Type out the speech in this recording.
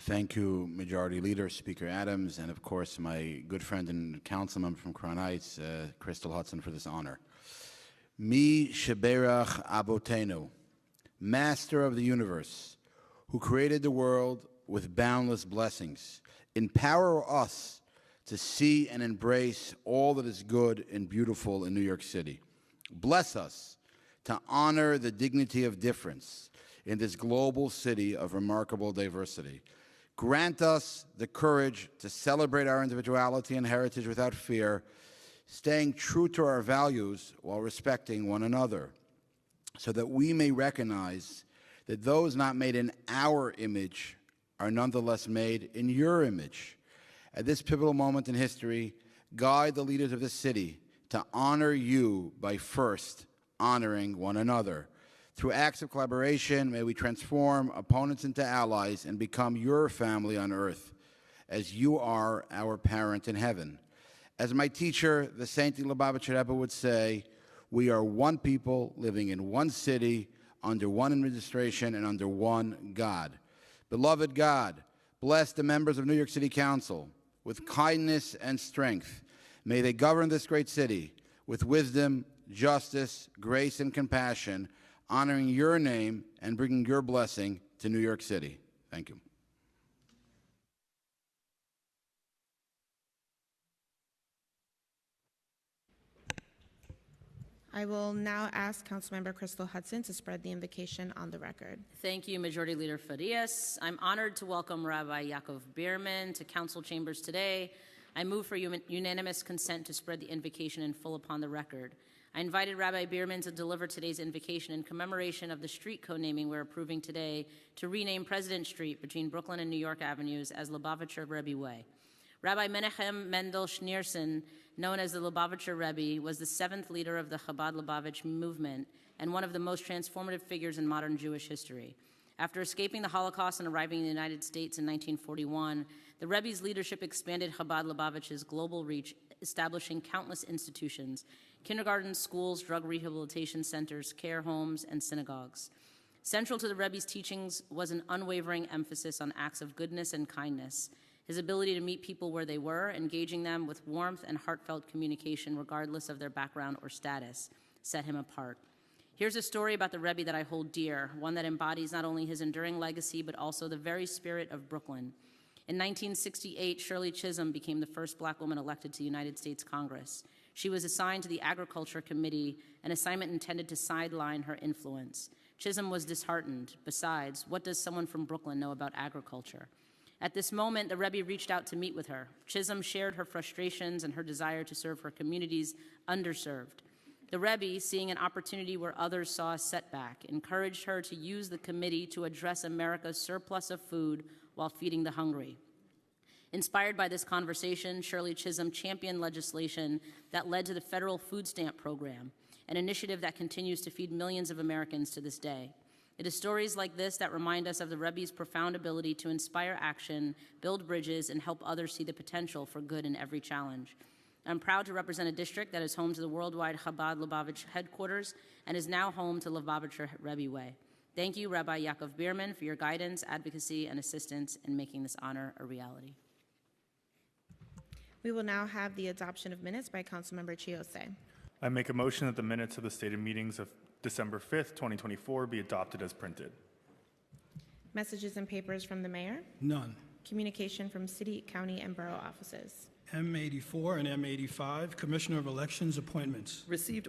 Thank you, Majority Leader, Speaker Adams, and of course my good friend and council member from Crown Heights, Crystal Hudson, for this honor. Mi sheberach abotenu, Master of the universe, who created the world with boundless blessings, empower us to see and embrace all that is good and beautiful in New York City. Bless us to honor the dignity of difference in this global city of remarkable diversity. Grant us the courage to celebrate our individuality and heritage without fear, staying true to our values while respecting one another, so that we may recognize that those not made in our image are nonetheless made in your image. At this pivotal moment in history, guide the leaders of this city to honor you by first honoring one another. Through acts of collaboration, may we transform opponents into allies and become your family on earth, as you are our parent in heaven. As my teacher, the saintly Lubavitcher Rebbe, would say, we are one people living in one city, under one administration, and under one God. Beloved God, bless the members of New York City Council with kindness and strength. May they govern this great city with wisdom, justice, grace, and compassion, honoring your name and bringing your blessing to New York City. Thank you. I will now ask Councilmember Crystal Hudson to spread the invocation on the record. Thank you, Majority Leader Farias. I'm honored to welcome Rabbi Yaacov Behrman to council chambers today. I move for unanimous consent to spread the invocation in full upon the record. I invited Rabbi Behrman to deliver today's invocation in commemoration of the street co-naming we're approving today to rename President Street between Brooklyn and New York Avenues as Lubavitcher Rebbe Way. Rabbi Menachem Mendel Schneerson, known as the Lubavitcher Rebbe, was the seventh leader of the Chabad Lubavitch movement and one of the most transformative figures in modern Jewish history. After escaping the Holocaust and arriving in the United States in 1941, the Rebbe's leadership expanded Chabad Lubavitch's global reach, establishing countless institutions: kindergartens, schools, drug rehabilitation centers, care homes, and synagogues. Central to the Rebbe's teachings was an unwavering emphasis on acts of goodness and kindness. His ability to meet people where they were, engaging them with warmth and heartfelt communication regardless of their background or status, set him apart. Here's a story about the Rebbe that I hold dear, one that embodies not only his enduring legacy, but also the very spirit of Brooklyn. In 1968, Shirley Chisholm became the first black woman elected to the United States Congress. She was assigned to the Agriculture Committee, an assignment intended to sideline her influence. Chisholm was disheartened. Besides, what does someone from Brooklyn know about agriculture? At this moment, the Rebbe reached out to meet with her. Chisholm shared her frustrations and her desire to serve her communities underserved. The Rebbe, seeing an opportunity where others saw a setback, encouraged her to use the committee to address America's surplus of food while feeding the hungry. Inspired by this conversation, Shirley Chisholm championed legislation that led to the federal food stamp program, an initiative that continues to feed millions of Americans to this day. It is stories like this that remind us of the Rebbe's profound ability to inspire action, build bridges, and help others see the potential for good in every challenge. I'm proud to represent a district that is home to the worldwide Chabad Lubavitch headquarters and is now home to Lubavitcher Rebbe Way. Thank you, Rabbi Yaacov Behrman, for your guidance, advocacy, and assistance in making this honor a reality. We will now have the adoption of minutes by Councilmember Chiose. I make a motion that the minutes of the stated meetings of December 5th, 2024 be adopted as printed. Messages and papers from the mayor. None. Communication from city, county, and borough offices. M84 and M85, Commissioner of Elections appointments. Received